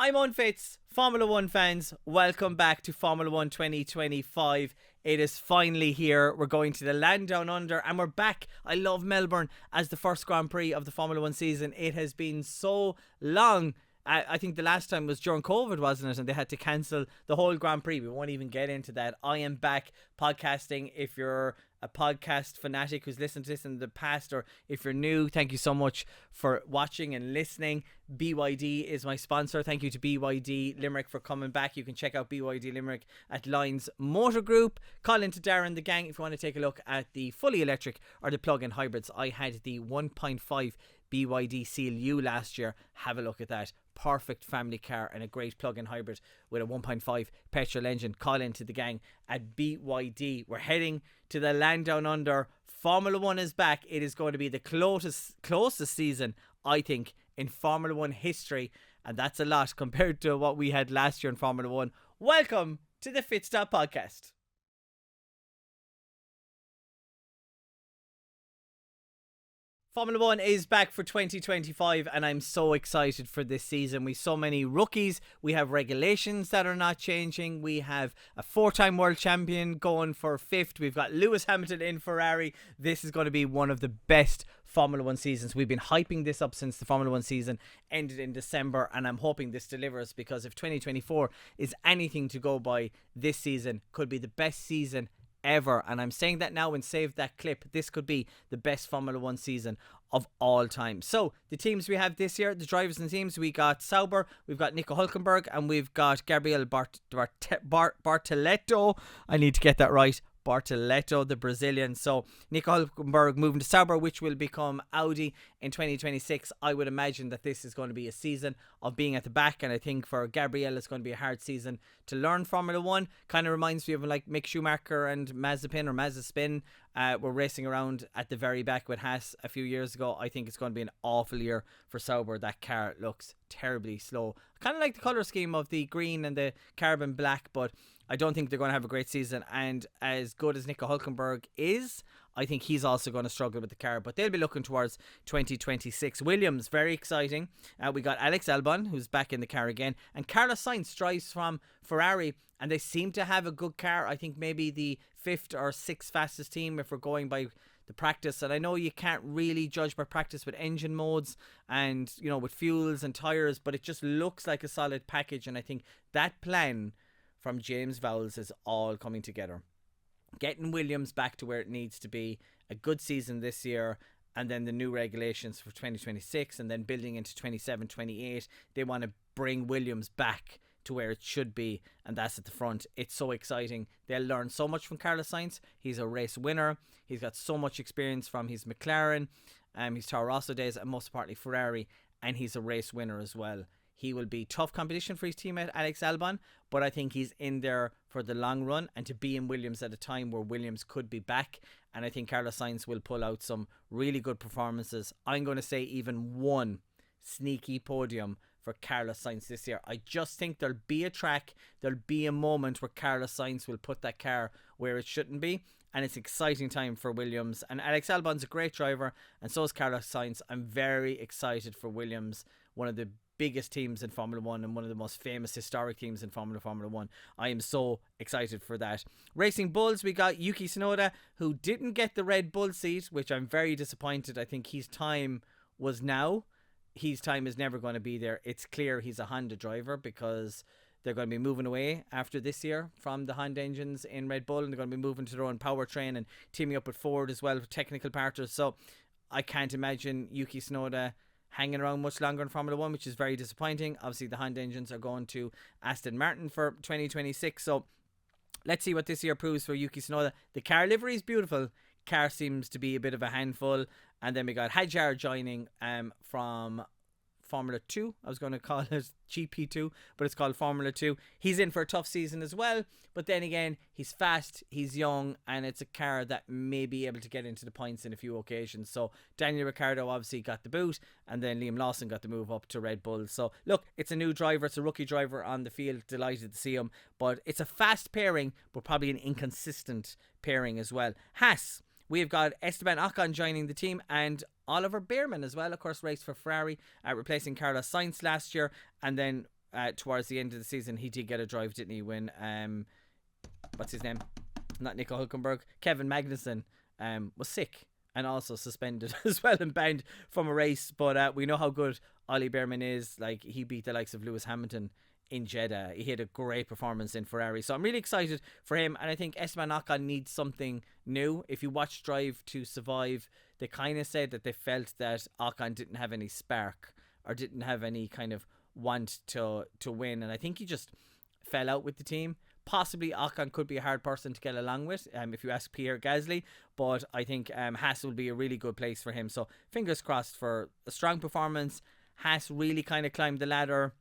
I'm Unfits, Formula One fans. Welcome back to Formula One 2025. It is finally here. We're going to the land down under and we're back. I love Melbourne as the first Grand Prix of the Formula One season. It has been so long. I think the last time was during COVID, wasn't it? And they had to cancel the whole Grand Prix. We won't even get into that. I am back podcasting. If you're a podcast fanatic who's listened to this in the past, or if you're new, thank you so much for watching and listening. BYD is my sponsor. Thank you to BYD Limerick for coming back. You can check out BYD Limerick at Lyons Motor Group. Call into Darren the gang if you want to take a look at the fully electric or the plug-in hybrids. I had the 1.5 BYD Seal U last year. Have a look at that. Perfect family car and a great plug-in hybrid with a 1.5 petrol engine. Call into the gang at BYD. We're heading to the land down under. Formula One is back. It is going to be the closest season, I think, in Formula One history, and that's a lot compared to what we had last year in Formula One. Welcome to the F1TZSTOP podcast. Formula One is back for 2025 and I'm so excited for this season. We have so many rookies. We have regulations that are not changing. We have a 4-time world champion going for 5th. We've got Lewis Hamilton in Ferrari. This is going to be one of the best Formula One seasons. We've been hyping this up since the Formula One season ended in December, and I'm hoping this delivers, because if 2024 is anything to go by, this season could be the best season ever. And I'm saying that now and save that clip. This could be the best Formula One season of all time. So the teams we have this year, the drivers and teams, we got Sauber, we've got Nico Hülkenberg, and we've got Gabriel Bartoletto. I need to get that right. Bartoletto, the Brazilian. So Nico Hülkenberg moving to Sauber, which will become Audi in 2026. I would imagine that this is going to be a season of being at the back, and I think for Gabriel it's going to be a hard season to learn Formula One. Kind of reminds me of like Mick Schumacher and Mazepin were racing around at the very back with Haas a few years ago. I think it's going to be an awful year for Sauber. That car looks terribly slow. I kind of like the colour scheme of the green and the carbon black, but I don't think they're going to have a great season. And as good as Nico Hülkenberg is, I think he's also going to struggle with the car. But they'll be looking towards 2026. Williams, very exciting. We got Alex Albon, who's back in the car again. And Carlos Sainz drives from Ferrari, and they seem to have a good car. I think maybe the 5th or 6th fastest team if we're going by the practice. And I know you can't really judge by practice with engine modes and, you know, with fuels and tyres, but it just looks like a solid package. And I think that plan from James Vowles is all coming together. Getting Williams back to where it needs to be, a good season this year, and then the new regulations for 2026, and then building into 27, 28. They want to bring Williams back to where it should be, and that's at the front. It's so exciting. They'll learn so much from Carlos Sainz. He's a race winner. He's got so much experience from his McLaren, his Toro Rosso days, and most importantly Ferrari, and he's a race winner as well. He will be tough competition for his teammate Alex Albon, but I think he's in there for the long run, and to be in Williams at a time where Williams could be back. And I think Carlos Sainz will pull out some really good performances. I'm going to say even one sneaky podium for Carlos Sainz this year. I just think there'll be a track, there'll be a moment where Carlos Sainz will put that car where it shouldn't be. And it's exciting time for Williams. And Alex Albon's a great driver, and so is Carlos Sainz. I'm very excited for Williams, one of the biggest teams in Formula One and one of the most famous historic teams in Formula One. I am so excited for that. Racing Bulls, we got Yuki Tsunoda, who didn't get the Red Bull seat, which I'm very disappointed. I think his time was now. His time is never going to be there. It's clear he's a Honda driver, because they're going to be moving away after this year from the Honda engines in Red Bull, and they're going to be moving to their own powertrain and teaming up with Ford as well for technical partners. So I can't imagine Yuki Tsunoda hanging around much longer in Formula One, which is very disappointing. Obviously the Honda engines are going to Aston Martin for 2026, so let's see what this year proves for Yuki Tsunoda. The car livery is beautiful. Car seems to be a bit of a handful. And then we got Hadjar joining from Formula 2. I was going to call it GP2, but it's called Formula 2. He's in for a tough season as well, but then again, he's fast, he's young, and it's a car that may be able to get into the points in a few occasions. So Daniel Ricciardo obviously got the boot, and then Liam Lawson got the move up to Red Bull. So look, it's a new driver, it's a rookie driver on the field. Delighted to see him, but it's a fast pairing, but probably an inconsistent pairing as well. Haas, we've got Esteban Ocon joining the team, and Oliver Bearman as well, of course, raced for Ferrari, replacing Carlos Sainz last year. And then towards the end of the season, he did get a drive, didn't he? When what's his name? Not Nico Hülkenberg. Kevin Magnussen was sick and also suspended as well and banned from a race. But we know how good Ollie Behrman is. Like, he beat the likes of Lewis Hamilton in Jeddah. He had a great performance in Ferrari. So I'm really excited for him. And I think Esteban Ocon needs something new. If you watch Drive to Survive, they kind of said that they felt that Ocon didn't have any spark or didn't have any kind of want to win. And I think he just fell out with the team. Possibly Ocon could be a hard person to get along with, if you ask Pierre Gasly, but I think Haas will be a really good place for him. So fingers crossed for a strong performance. Haas really kind of climbed the ladder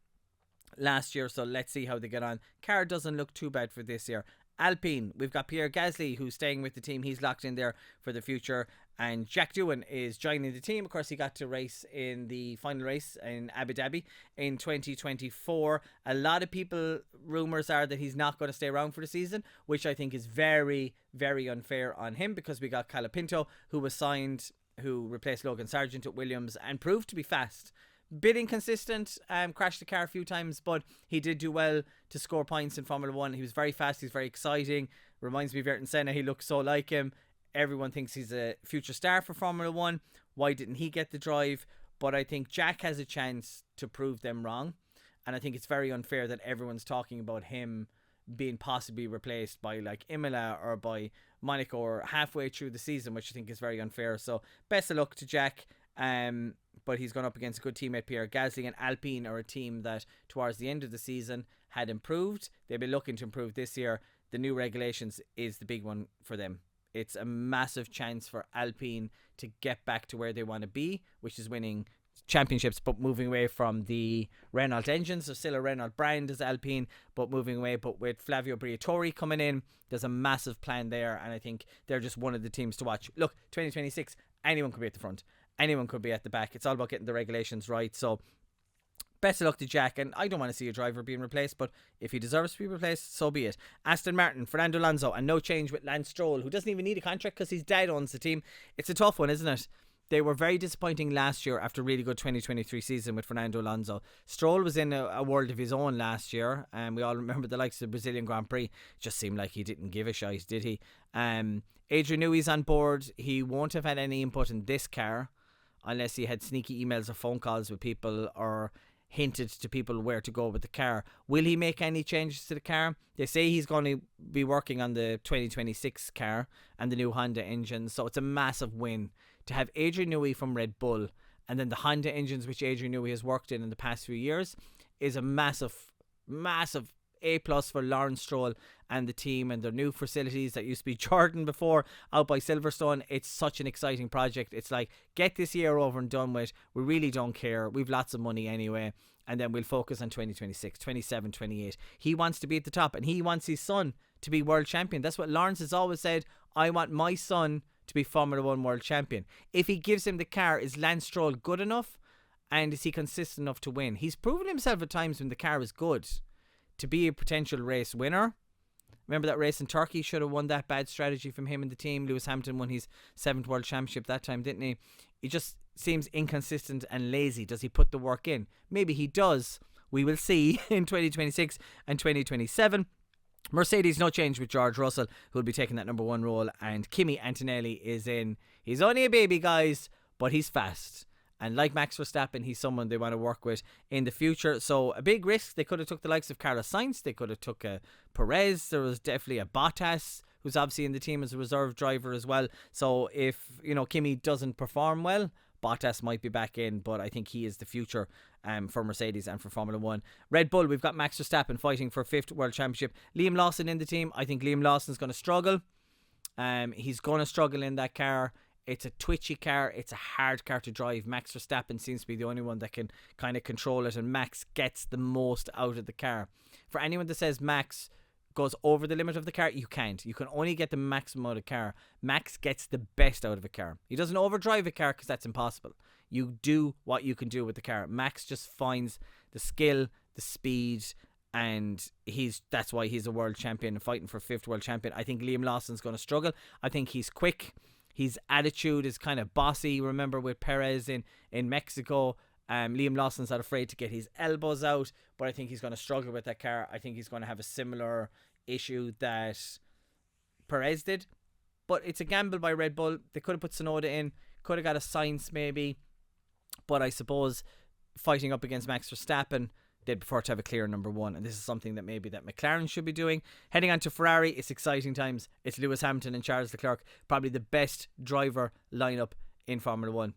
last year, so let's see how they get on. Car doesn't look too bad for this year. Alpine, we've got Pierre Gasly who's staying with the team. He's locked in there for the future. And Jack Doohan is joining the team. Of course, he got to race in the final race in Abu Dhabi in 2024. A lot of people, rumours are that he's not going to stay around for the season, which I think is very, very unfair on him, because we got Colapinto, who was signed, who replaced Logan Sargent at Williams and proved to be fast. Bit inconsistent, crashed the car a few times, but he did do well to score points in Formula 1. He was very fast, he's very exciting. Reminds me of Ayrton Senna, he looks so like him. Everyone thinks he's a future star for Formula 1. Why didn't he get the drive? But I think Jack has a chance to prove them wrong. And I think it's very unfair that everyone's talking about him being possibly replaced by like Imola or by Monaco or halfway through the season, which I think is very unfair. So best of luck to Jack. But he's gone up against a good teammate Pierre Gasly, and Alpine are a team that towards the end of the season had improved. They've been looking to improve this year. The new regulations is the big one for them. It's a massive chance for Alpine to get back to where they want to be, which is winning championships, but moving away from the Renault engines. So still a Renault brand as Alpine, but moving away. But with Flavio Briatore coming in, there's a massive plan there, and I think they're just one of the teams to watch. Look, 2026, anyone could be at the front. Anyone could be at the back. It's all about getting the regulations right. So best of luck to Jack. And I don't want to see a driver being replaced, but if he deserves to be replaced, so be it. Aston Martin, Fernando Alonso, and no change with Lance Stroll, who doesn't even need a contract because his dad owns the team. It's a tough one, isn't it? They were very disappointing last year after a really good 2023 season with Fernando Alonso. Stroll was in a world of his own last year, and we all remember the likes of the Brazilian Grand Prix. It just seemed like he didn't give a shite, did he? Adrian Newey's on board. He won't have had any input in this car unless he had sneaky emails or phone calls with people or hinted to people where to go with the car. Will he make any changes to the car? They say he's going to be working on the 2026 car and the new Honda engine, so it's a massive win to have Adrian Newey from Red Bull, and then the Honda engines which Adrian Newey has worked in the past few years is a massive A+ for Lawrence Stroll and the team, and their new facilities that used to be Jordan before out by Silverstone. It's such an exciting project. It's like, get this year over and done with. We really don't care. We've lots of money anyway, and then we'll focus on 2026, 27, 28. He wants to be at the top, and he wants his son to be world champion. That's what Lawrence has always said. I want my son to be Formula 1 world champion. If he gives him the car, is Lance Stroll good enough? And is he consistent enough to win? He's proven himself at times when the car is good to be a potential race winner. Remember that race in Turkey? Should have won that bad strategy from him and the team. Lewis Hamilton won his 7th world championship that time, didn't he? He just seems inconsistent and lazy. Does he put the work in? Maybe he does. We will see in 2026 and 2027. Mercedes, no change with George Russell, who will be taking that number 1 role. And Kimi Antonelli is in. He's only a baby, guys, but he's fast. And like Max Verstappen, he's someone they want to work with in the future. So a big risk. They could have took the likes of Carlos Sainz. They could have took a Perez. There was definitely a Bottas, who's obviously in the team as a reserve driver as well. So if, Kimi doesn't perform well, Bottas might be back in. But I think he is the future for Mercedes and for Formula 1. Red Bull, we've got Max Verstappen fighting for 5th World Championship. Liam Lawson in the team. I think Liam Lawson's going to struggle. He's going to struggle in that car. It's a twitchy car. It's a hard car to drive. Max Verstappen seems to be the only one that can kind of control it, and Max gets the most out of the car. For anyone that says Max goes over the limit of the car, you can't. You can only get the maximum out of the car. Max gets the best out of a car. He doesn't overdrive a car because that's impossible. You do what you can do with the car. Max just finds the skill, the speed, and that's why he's a world champion and fighting for 5th world champion. I think Liam Lawson's going to struggle. I think he's quick. His attitude is kind of bossy. Remember with Perez in Mexico, Liam Lawson's not afraid to get his elbows out, but I think he's going to struggle with that car. I think he's going to have a similar issue that Perez did. But it's a gamble by Red Bull. They could have put Tsunoda in, could have got a Sainz maybe. But I suppose fighting up against Max Verstappen, they'd prefer to have a clear number one. And this is something that maybe that McLaren should be doing. Heading on to Ferrari, it's exciting times. It's Lewis Hamilton and Charles Leclerc, probably the best driver lineup in Formula 1.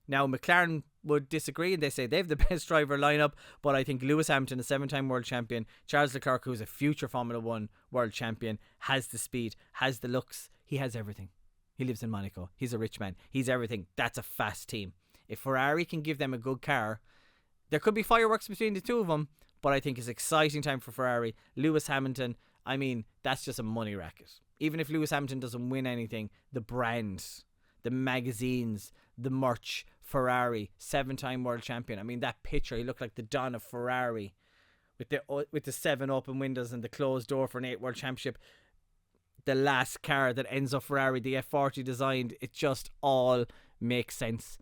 Now, McLaren would disagree and they say they have the best driver lineup, but I think Lewis Hamilton, a 7-time world champion, Charles Leclerc, who's a future Formula 1 world champion, has the speed, has the looks, he has everything. He lives in Monaco. He's a rich man. He's everything. That's a fast team. If Ferrari can give them a good car, there could be fireworks between the two of them, but I think it's an exciting time for Ferrari. Lewis Hamilton, I mean, that's just a money racket. Even if Lewis Hamilton doesn't win anything, the brand, the magazines, the merch, Ferrari, 7-time world champion. I mean, that picture, he looked like the Don of Ferrari with the 7 open windows and the closed door for an 8 world championship. The last car that Enzo Ferrari, the F40 designed, it just all makes sense.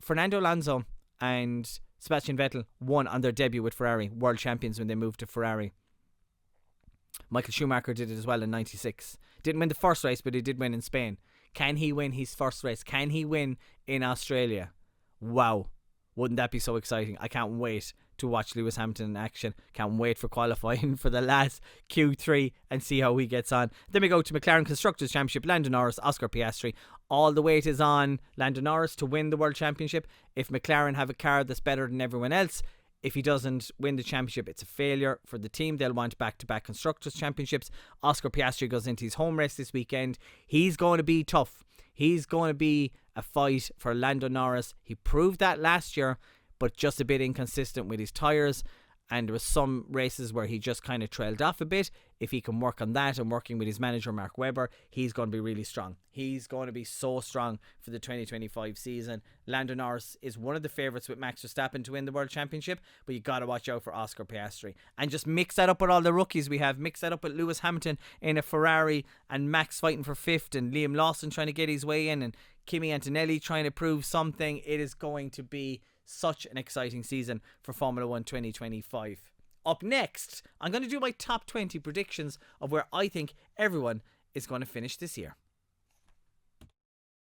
Fernando Alonso and Sebastian Vettel won on their debut with Ferrari, world champions when they moved to Ferrari. Michael Schumacher did it as well in 96. Didn't win the first race, but he did win in Spain. Can he win his first race? Can he win in Australia? Wow. Wouldn't that be so exciting? I can't wait to watch Lewis Hamilton in action. Can't wait for qualifying for the last Q3 and see how he gets on. Then we go to McLaren Constructors Championship. Lando Norris, Oscar Piastri. All the weight is on Lando Norris to win the World Championship. If McLaren have a car that's better than everyone else, if he doesn't win the championship, it's a failure for the team. They'll want back-to-back Constructors Championships. Oscar Piastri goes into his home race this weekend. He's going to be tough. He's going to be a fight for Lando Norris. He proved that last year, but just a bit inconsistent with his tyres. And there was some races where he just kind of trailed off a bit. If he can work on that and working with his manager, Mark Webber, he's going to be really strong. He's going to be so strong for the 2025 season. Lando Norris is one of the favourites with Max Verstappen to win the World Championship, but you got to watch out for Oscar Piastri. And just mix that up with all the rookies we have. Mix that up with Lewis Hamilton in a Ferrari and Max fighting for 5th and Liam Lawson trying to get his way in and Kimi Antonelli trying to prove something. It is going to be such an exciting season for Formula 1 2025. Up next, I'm going to do my top 20 predictions of where I think everyone is going to finish this year.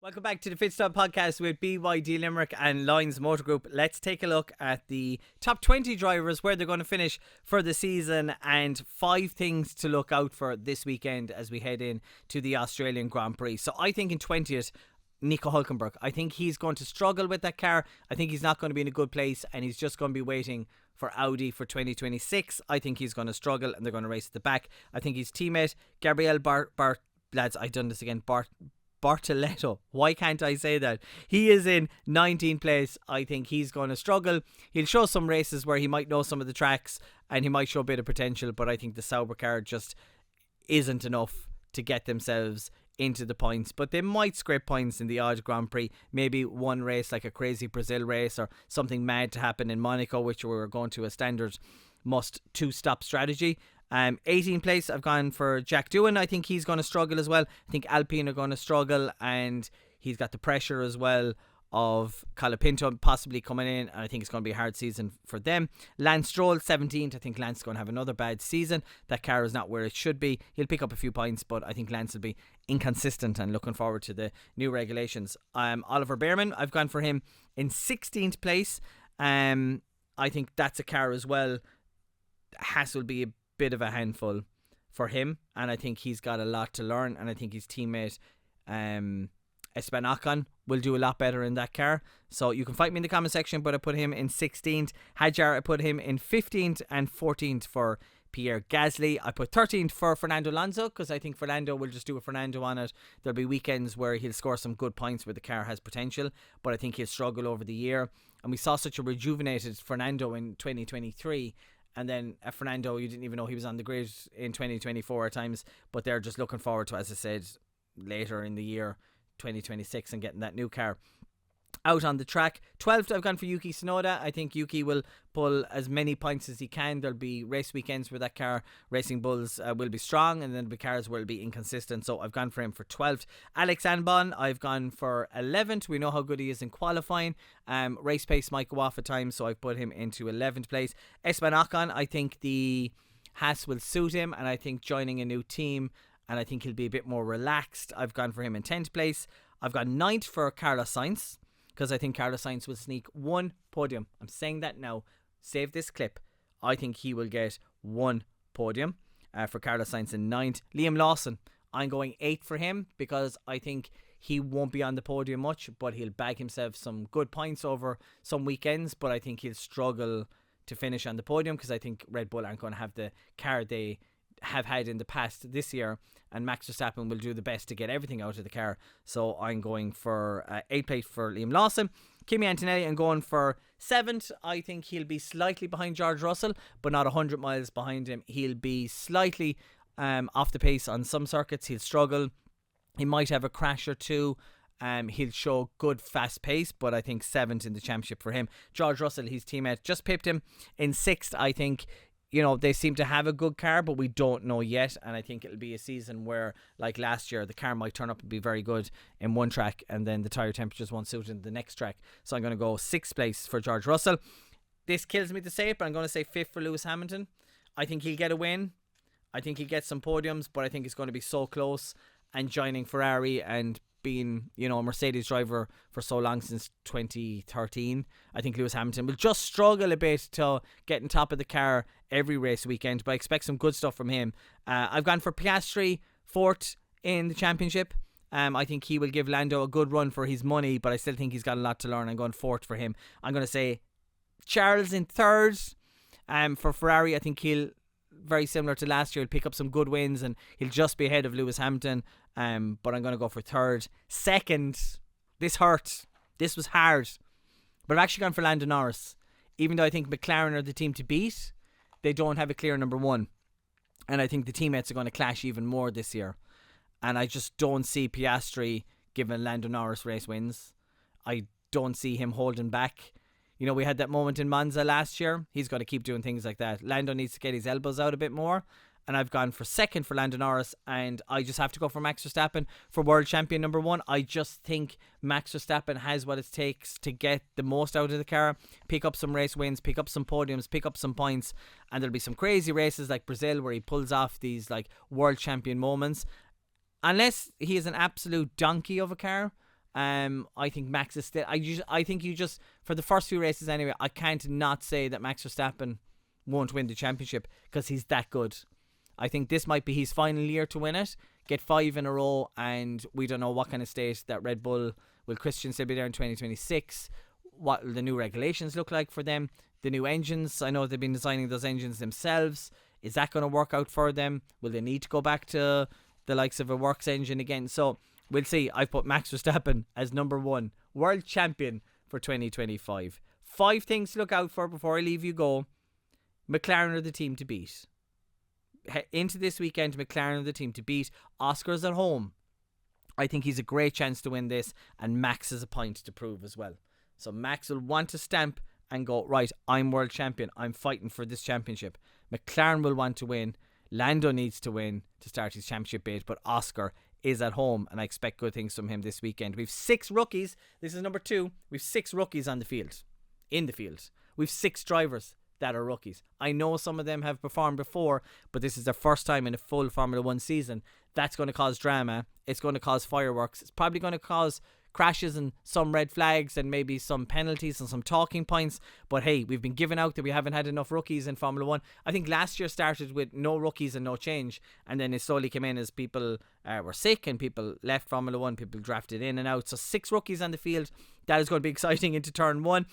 Welcome back to the Fit Stop podcast with BYD Limerick and Lions Motor Group. Let's take a look at the top 20 drivers, where they're going to finish for the season, and 5 things to look out for this weekend as we head in to the Australian Grand Prix. So I think in 20th, Nico Hülkenberg. I think he's going to struggle with that car. I think he's not going to be in a good place, and he's just going to be waiting for Audi for 2026. I think he's going to struggle, and they're going to race at the back. I think his teammate Gabriel Bartoletto. Why can't I say that? He is in 19th place. I think he's going to struggle. He'll show some races where he might know some of the tracks and he might show a bit of potential, but I think the Sauber car just isn't enough to get themselves into the points. But they might scrape points in the odd Grand Prix, maybe one race like a crazy Brazil race or something mad to happen in Monaco, which we're going to a standard must 2-stop strategy. 18th place, I've gone for Jack Doohan. I think he's going to struggle as well. I think Alpine are going to struggle, and he's got the pressure as well of Colapinto possibly coming in, and I think it's going to be a hard season for them. Lance Stroll, 17th. I think Lance is going to have another bad season. That car is not where it should be. He'll pick up a few points, but I think Lance will be inconsistent, and looking forward to the new regulations. Oliver Bearman, I've gone for him in 16th place. I think that's a car as well. Haas will be a bit of a handful for him, and I think he's got a lot to learn, and I think his teammate Esteban Ocon will do a lot better in that car. So you can fight me in the comment section, but I put him in 16th. Hadjar, I put him in 15th, and 14th for Pierre Gasly. I put 13th for Fernando Alonso, because I think Fernando will just do a Fernando on it. There'll be weekends where he'll score some good points where the car has potential, but I think he'll struggle over the year. And we saw such a rejuvenated Fernando in 2023, and then Fernando, you didn't even know he was on the grid in 2024 at times, but they're just looking forward to, as I said, later in the year 2026 and getting that new car. out on the track. 12th, I've gone for Yuki Tsunoda. I think Yuki will pull as many points as he can. There'll be race weekends where that car, Racing Bulls, will be strong, and then the cars will be inconsistent. So I've gone for him for 12th. Alex Albon, I've gone for 11th. We know how good he is in qualifying. Race pace might go off at times, so I've put him into 11th place. Esteban Ocon, I think the Haas will suit him, and I think joining a new team, and I think he'll be a bit more relaxed. I've gone for him in 10th place. I've got 9th for Carlos Sainz, because I think Carlos Sainz will sneak one podium. I'm saying that now. Save this clip. I think he will get one podium for Carlos Sainz in 9th. Liam Lawson, I'm going 8th for him because I think he won't be on the podium much, but he'll bag himself some good points over some weekends, but I think he'll struggle to finish on the podium because I think Red Bull aren't going to have the car they have had in the past this year, and Max Verstappen will do the best to get everything out of the car. So I'm going for 8th place for Liam Lawson. Kimi Antonelli, I'm going for 7th. I think he'll be slightly behind George Russell, but not 100 miles behind him. He'll be slightly off the pace on some circuits. He'll struggle. He might have a crash or two. He'll show good fast pace, but I think 7th in the championship for him. George Russell, his teammate, just pipped him in 6th. I think, they seem to have a good car, but we don't know yet. And I think it'll be a season where, like last year, the car might turn up and be very good in one track, and then the tyre temperatures won't suit in the next track. So I'm going to go 6th place for George Russell. This kills me to say it, but I'm going to say 5th for Lewis Hamilton. I think he'll get a win. I think he'll get some podiums, but I think it's going to be so close. And joining Ferrari and being, a Mercedes driver for so long since 2013, I think Lewis Hamilton will just struggle a bit to get on top of the car every race weekend, but I expect some good stuff from him. I've gone for Piastri 4th in the championship. I think he will give Lando a good run for his money, but I still think he's got a lot to learn. I'm going 4th for him. I'm going to say Charles in 3rd. For Ferrari, I think he'll, very similar to last year, he'll pick up some good wins and he'll just be ahead of Lewis Hamilton. But I'm going to go for 3rd. 2nd, this hurt. This was hard. But I've actually gone for Lando Norris. Even though I think McLaren are the team to beat, they don't have a clear number 1. And I think the teammates are going to clash even more this year. And I just don't see Piastri giving Lando Norris race wins. I don't see him holding back. We had that moment in Monza last year. He's got to keep doing things like that. Lando needs to get his elbows out a bit more. And I've gone for 2nd for Lando Norris. And I just have to go for Max Verstappen for world champion number 1. I just think Max Verstappen has what it takes to get the most out of the car. Pick up some race wins, pick up some podiums, pick up some points. And there'll be some crazy races like Brazil where he pulls off these like world champion moments. Unless he is an absolute donkey of a car. I think Max is still. I think you just for the first few races anyway. I can't not say that Max Verstappen won't win the championship because he's that good. I think this might be his final year to win it. Get 5 in a row, and we don't know what kind of state that Red Bull will. Christian still be there in 2026. What will the new regulations look like for them? The new engines. I know they've been designing those engines themselves. Is that going to work out for them? Will they need to go back to the likes of a works engine again? So we'll see. I've put Max Verstappen as number 1 world champion for 2025. 5 things to look out for before I leave you go. McLaren are the team to beat. Into this weekend, McLaren are the team to beat. Oscar's at home. I think he's a great chance to win this, and Max has a point to prove as well. So Max will want to stamp and go, right, I'm world champion. I'm fighting for this championship. McLaren will want to win. Lando needs to win to start his championship bid, but Oscar is at home, and I expect good things from him this weekend. We've 6 rookies. This is number 2. We've 6 rookies on the field. In the field. We've 6 drivers that are rookies. I know some of them have performed before, but this is their first time in a full Formula 1 season. That's going to cause drama. It's going to cause fireworks. It's probably going to cause crashes and some red flags and maybe some penalties and some talking points. But hey, we've been given out that we haven't had enough rookies in Formula 1. I think last year started with no rookies and no change, and then it slowly came in as people were sick and people left Formula 1, people drafted in and out. So 6 rookies on the field. That is going to be exciting into turn 1.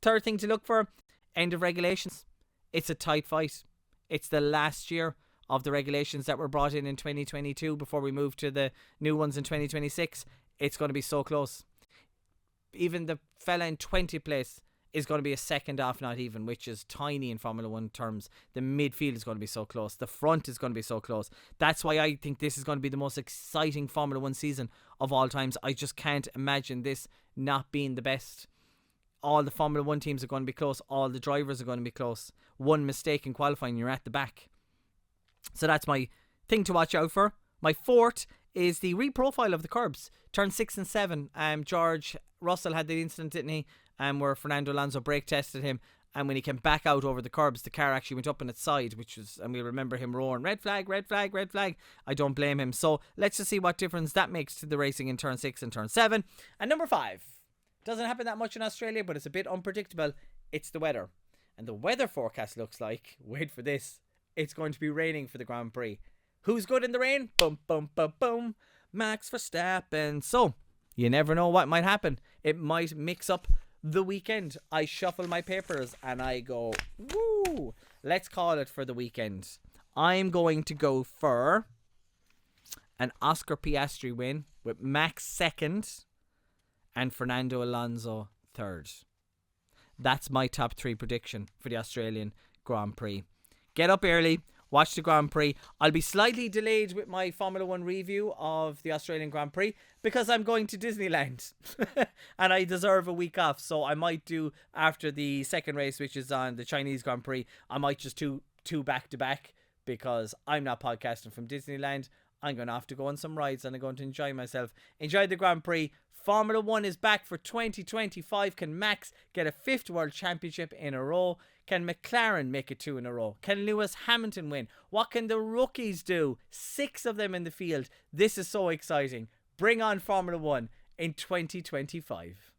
Third thing to look for, end of regulations. It's a tight fight. It's the last year of the regulations that were brought in 2022 before we move to the new ones in 2026. It's going to be so close. Even the fella in 20th place is going to be a second half not even, which is tiny in Formula 1 terms. The midfield is going to be so close. The front is going to be so close. That's why I think this is going to be the most exciting Formula 1 season of all times. I just can't imagine this not being the best. All the Formula 1 teams are going to be close. All the drivers are going to be close. One mistake in qualifying, you're at the back. So that's my thing to watch out for. My fourth is the reprofile of the curbs. Turn 6 and 7. George Russell had the incident, didn't he? Where Fernando Alonso brake tested him, and when he came back out over the curbs, the car actually went up on its side, which was, and we remember him roaring, red flag, red flag, red flag. I don't blame him. So let's just see what difference that makes to the racing in turn 6 and turn 7. And number 5, doesn't happen that much in Australia, but it's a bit unpredictable. It's the weather. And the weather forecast looks like, wait for this, it's going to be raining for the Grand Prix. Who's good in the rain? Boom, boom, boom, boom. Max Verstappen. So, you never know what might happen. It might mix up the weekend. I shuffle my papers and I go, woo, let's call it for the weekend. I'm going to go for an Oscar Piastri win with Max second and Fernando Alonso third. That's my top 3 prediction for the Australian Grand Prix. Get up early, watch the Grand Prix. I'll be slightly delayed with my Formula 1 review of the Australian Grand Prix because I'm going to Disneyland and I deserve a week off. So I might do, after the second race, which is on the Chinese Grand Prix, I might just do two back to back because I'm not podcasting from Disneyland. I'm going to have to go on some rides and I'm going to enjoy myself. Enjoy the Grand Prix. Formula 1 is back for 2025. Can Max get a 5th World Championship in a row? Can McLaren make it 2 in a row? Can Lewis Hamilton win? What can the rookies do? 6 of them in the field. This is so exciting. Bring on Formula 1 in 2025.